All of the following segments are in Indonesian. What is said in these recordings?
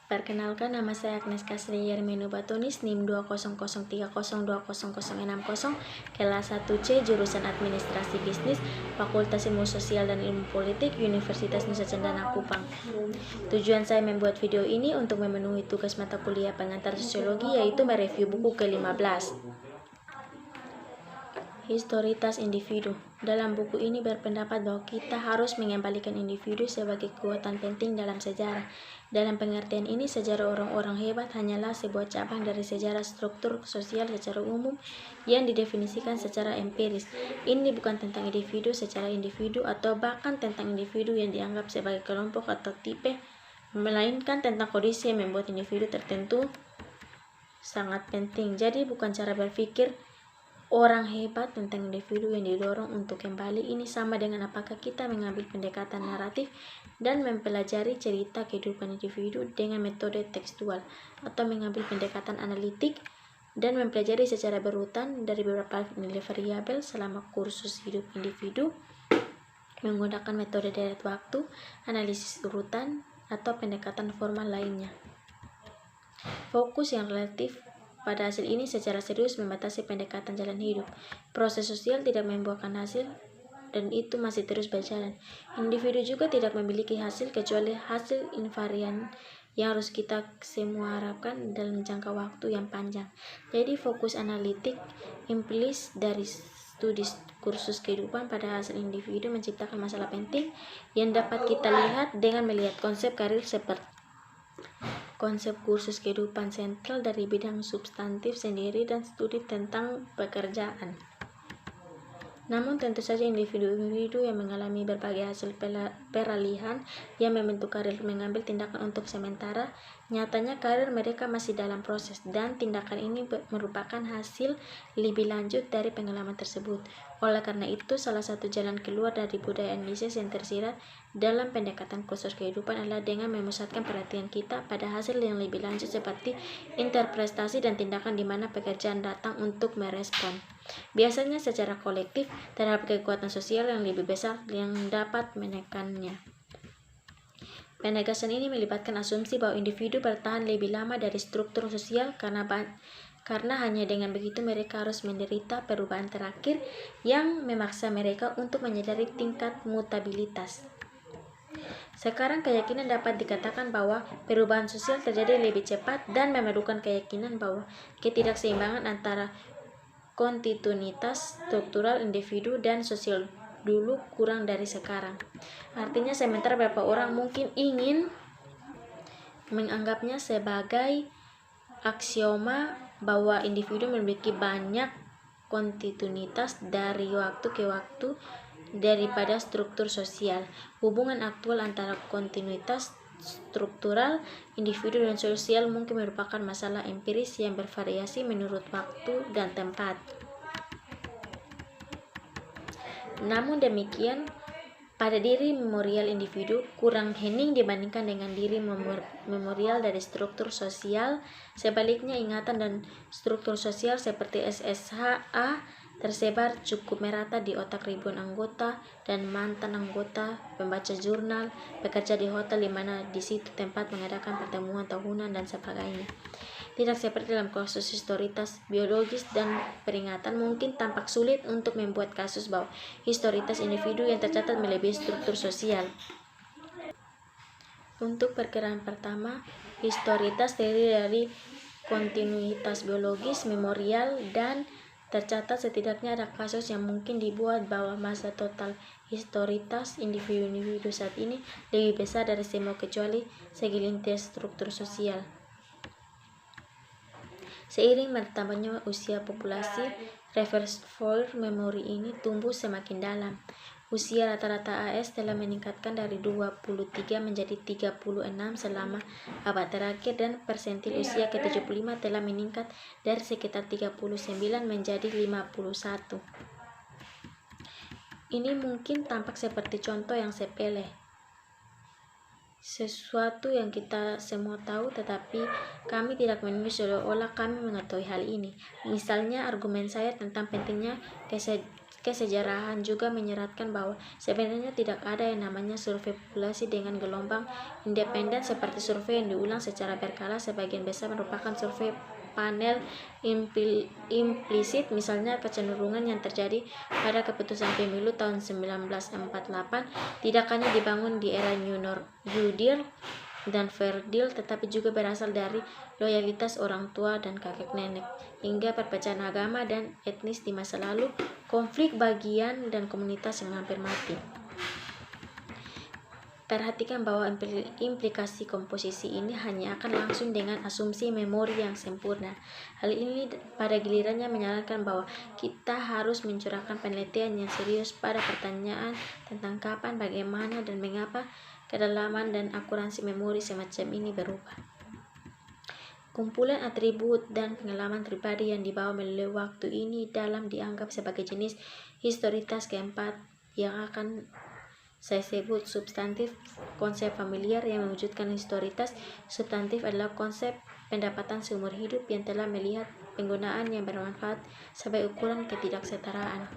Perkenalkan, nama saya Agnes Kasri Yerminu Batunis, NIM 200302060, kelas 1C, jurusan Administrasi Bisnis, Fakultas Ilmu Sosial dan Ilmu Politik, Universitas Nusa Cendana Kupang. Tujuan saya membuat video ini untuk memenuhi tugas mata kuliah pengantar sosiologi, yaitu mereview buku ke-15. Historitas individu. Dalam buku ini berpendapat bahwa kita harus mengembalikan individu sebagai kekuatan penting dalam sejarah. Dalam pengertian ini, sejarah orang-orang hebat hanyalah sebuah cabang dari sejarah struktur sosial secara umum yang didefinisikan secara empiris. Ini bukan tentang individu secara individu atau bahkan tentang individu yang dianggap sebagai kelompok atau tipe, melainkan tentang kondisi yang membuat individu tertentu sangat penting. Jadi bukan cara berpikir orang hebat tentang individu yang didorong untuk kembali. Ini sama dengan apakah kita mengambil pendekatan naratif dan mempelajari cerita kehidupan individu dengan metode tekstual, atau mengambil pendekatan analitik dan mempelajari secara berurutan dari beberapa nilai variabel selama kursus hidup individu menggunakan metode deret waktu, analisis urutan, atau pendekatan formal lainnya. Fokus yang relatif pada hasil ini secara serius membatasi pendekatan jalan hidup. Proses sosial tidak membuahkan hasil dan itu masih terus berjalan. Individu juga tidak memiliki hasil kecuali hasil invarian yang harus kita semua harapkan dalam jangka waktu yang panjang. Jadi fokus analitik implisit dari studi kursus kehidupan pada hasil individu menciptakan masalah penting yang dapat kita lihat dengan melihat konsep karir seperti konsep kursus kehidupan sentral dari bidang substantif sendiri dan studi tentang pekerjaan. Namun tentu saja individu-individu yang mengalami berbagai hasil peralihan yang membentuk karir mengambil tindakan untuk sementara, nyatanya karir mereka masih dalam proses dan tindakan ini merupakan hasil lebih lanjut dari pengalaman tersebut. Oleh karena itu, salah satu jalan keluar dari budaya analisis yang tersirat dalam pendekatan kursus kehidupan adalah dengan memusatkan perhatian kita pada hasil yang lebih lanjut seperti interpretasi dan tindakan di mana pekerjaan datang untuk merespon, biasanya secara kolektif, terhadap kekuatan sosial yang lebih besar yang dapat menekannya. Penegasan ini melibatkan asumsi bahwa individu bertahan lebih lama dari struktur sosial karena hanya dengan begitu mereka harus menderita perubahan terakhir yang memaksa mereka untuk menyadari tingkat mutabilitas. Sekarang keyakinan dapat dikatakan bahwa perubahan sosial terjadi lebih cepat dan memerlukan keyakinan bahwa ketidakseimbangan antara kontinuitas struktural individu dan sosial dulu kurang dari sekarang. Artinya sementara beberapa orang mungkin ingin menganggapnya sebagai aksioma bahwa individu memiliki banyak kontinuitas dari waktu ke waktu daripada struktur sosial. Hubungan aktual antara kontinuitas struktural individu dan sosial mungkin merupakan masalah empiris yang bervariasi menurut waktu dan tempat. Namun demikian, pada diri memorial individu kurang hening dibandingkan dengan diri memorial dari struktur sosial. Sebaliknya, ingatan dan struktur sosial seperti SSHA tersebar cukup merata di otak ribuan anggota dan mantan anggota, pembaca jurnal, pekerja di hotel di mana di situ tempat mengadakan pertemuan tahunan dan sebagainya. Tidak seperti dalam kasus historitas biologis dan peringatan, mungkin tampak sulit untuk membuat kasus bahwa historitas individu yang tercatat melebihi struktur sosial. Untuk perkiraan pertama, historitas terdiri dari kontinuitas biologis, memorial, dan tercatat setidaknya ada kasus yang mungkin dibuat bahwa masa total historitas individu-individu saat ini lebih besar dari semua kecuali segelintir struktur sosial. Seiring bertambahnya usia populasi, reservoir memori ini tumbuh semakin dalam. Usia rata-rata AS telah meningkatkan dari 23 menjadi 36 selama abad terakhir dan persentil usia ke-75 telah meningkat dari sekitar 39 menjadi 51. Ini mungkin tampak seperti contoh yang sepele, sesuatu yang kita semua tahu, tetapi kami tidak menulis seolah-olah kami mengetahui hal ini. Misalnya argumen saya tentang pentingnya kesejarahan juga menyeratkan bahwa sebenarnya tidak ada yang namanya survei populasi dengan gelombang independen seperti survei yang diulang secara berkala. Sebagian besar merupakan survei panel implisit, misalnya kecenderungan yang terjadi pada keputusan pemilu tahun 1948 tidak hanya dibangun di era New Deal dan Fair Deal, tetapi juga berasal dari loyalitas orang tua dan kakek nenek, hingga perpecahan agama dan etnis di masa lalu, konflik bagian dan komunitas yang hampir mati. Perhatikan bahwa implikasi komposisi ini hanya akan langsung dengan asumsi memori yang sempurna. Hal ini pada gilirannya menyarankan bahwa kita harus mencurahkan penelitian yang serius pada pertanyaan tentang kapan, bagaimana, dan mengapa kedalaman dan akurasi memori semacam ini berubah. Kumpulan atribut dan pengalaman pribadi yang dibawa melalui waktu ini dalam dianggap sebagai jenis historitas keempat yang akan saya sebut substantif. Konsep familiar yang mewujudkan historitas substantif adalah konsep pendapatan seumur hidup yang telah melihat penggunaan yang bermanfaat sebagai ukuran ketidaksetaraan.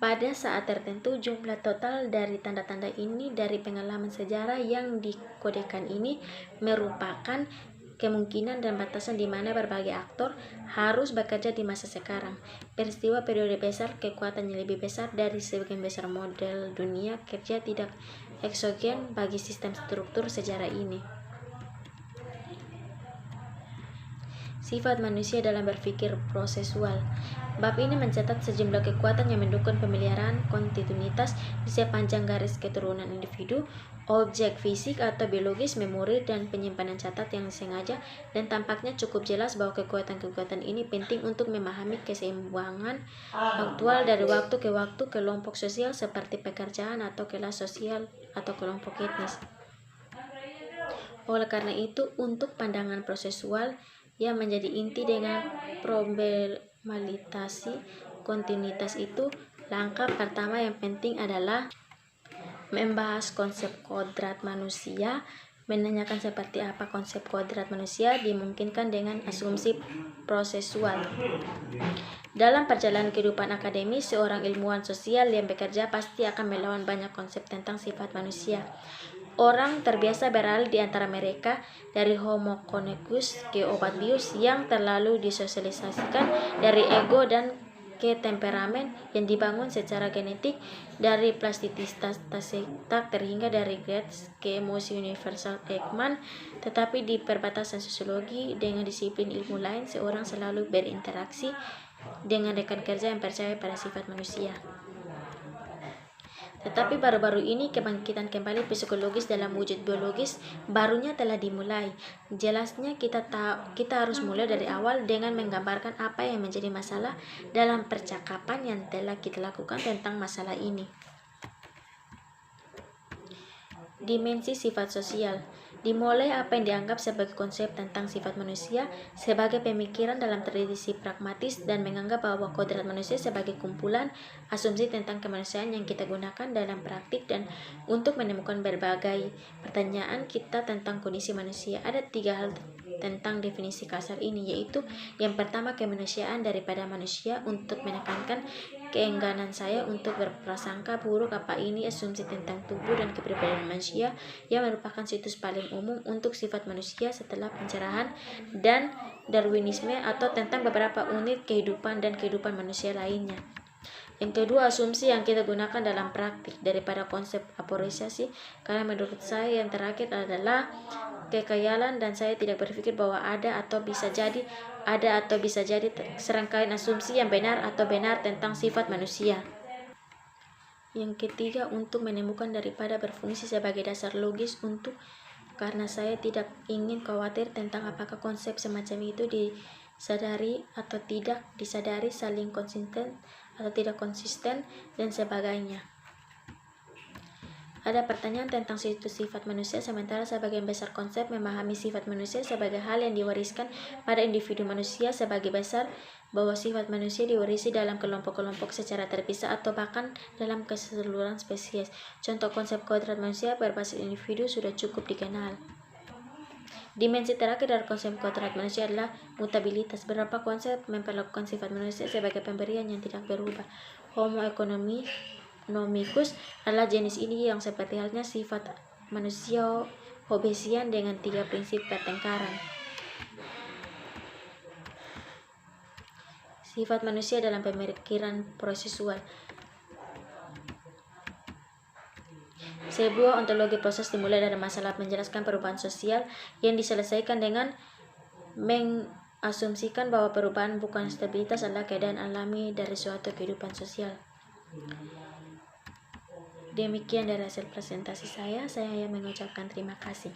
Pada saat tertentu, jumlah total dari tanda-tanda ini dari pengalaman sejarah yang dikodekan ini merupakan kemungkinan dan batasan di mana berbagai aktor harus bekerja di masa sekarang. Peristiwa periode besar, kekuatan yang lebih besar dari sebagian besar model dunia kerja tidak eksogen bagi sistem struktur sejarah ini. Sifat manusia dalam berpikir prosesual. Bab ini mencatat sejumlah kekuatan yang mendukung pemeliharaan kontinuitas di sepanjang garis keturunan individu, objek fisik atau biologis, memori, dan penyimpanan catat yang disengaja, dan tampaknya cukup jelas bahwa kekuatan-kekuatan ini penting untuk memahami keseimbangan aktual dari waktu ke waktu kelompok sosial seperti pekerjaan atau kelas sosial atau kelompok etnis. Oleh karena itu, untuk pandangan prosesual yang menjadi inti dengan problematisasi kontinuitas itu, langkah pertama yang penting adalah membahas konsep kodrat manusia, menanyakan seperti apa konsep kodrat manusia dimungkinkan dengan asumsi prosesual. Dalam perjalanan kehidupan akademis, seorang ilmuwan sosial yang bekerja pasti akan melawan banyak konsep tentang sifat manusia. Orang terbiasa beralih di antara mereka, dari Homo economicus ke obat bius yang terlalu disosialisasikan, dari ego dan ke temperamen yang dibangun secara genetik, dari plastisitas terhingga dari Goethe ke emosi universal Ekman. Tetapi di perbatasan sosiologi dengan disiplin ilmu lain, seorang selalu berinteraksi dengan rekan kerja yang percaya pada sifat manusia. Tetapi baru-baru ini kebangkitan kembali psikologis dalam wujud biologis barunya telah dimulai. Jelasnya kita harus mulai dari awal dengan menggambarkan apa yang menjadi masalah dalam percakapan yang telah kita lakukan tentang masalah ini. Dimensi sifat sosial. Dimulai apa yang dianggap sebagai konsep tentang sifat manusia sebagai pemikiran dalam tradisi pragmatis dan menganggap bahwa kodrat manusia sebagai kumpulan asumsi tentang kemanusiaan yang kita gunakan dalam praktik dan untuk menemukan berbagai pertanyaan kita tentang kondisi manusia. Ada 3 hal tentang definisi kasar ini, yaitu yang pertama, kemanusiaan daripada manusia. Untuk menekankan keengganan saya untuk berprasangka buruk, apa ini asumsi tentang tubuh dan kepribadian manusia yang merupakan situs paling umum untuk sifat manusia setelah pencerahan dan Darwinisme, atau tentang beberapa unit kehidupan dan kehidupan manusia lainnya. Yang kedua, asumsi yang kita gunakan dalam praktik daripada konsep aporisasi, karena menurut saya yang terakhir adalah kekhayalan dan saya tidak berpikir bahwa ada atau bisa jadi serangkaian asumsi yang benar atau benar tentang sifat manusia. Yang ketiga, untuk menemukan daripada berfungsi sebagai dasar logis karena saya tidak ingin khawatir tentang apakah konsep semacam itu disadari atau tidak disadari, saling konsisten atau tidak konsisten, dan sebagainya. Ada pertanyaan tentang situs sifat manusia, sementara sebagian besar konsep memahami sifat manusia sebagai hal yang diwariskan pada individu manusia. Sebagai besar bahwa sifat manusia diwarisi dalam kelompok-kelompok secara terpisah atau bahkan dalam keseluruhan spesies. Contoh konsep kodrat manusia berbasis individu sudah cukup dikenal. Dimensi terakhir dari konsep kodrat manusia adalah mutabilitas. Beberapa konsep memperlakukan sifat manusia sebagai pemberian yang tidak berubah. Homo economicus adalah jenis ini yang seperti halnya sifat manusia Hobbesian dengan 3 prinsip pertengkaran. Sifat manusia dalam pemikiran prosesual. Sebuah ontologi proses dimulai dari masalah menjelaskan perubahan sosial yang diselesaikan dengan mengasumsikan bahwa perubahan bukan stabilitas adalah keadaan alami dari suatu kehidupan sosial. Demikian dari hasil presentasi saya mengucapkan terima kasih.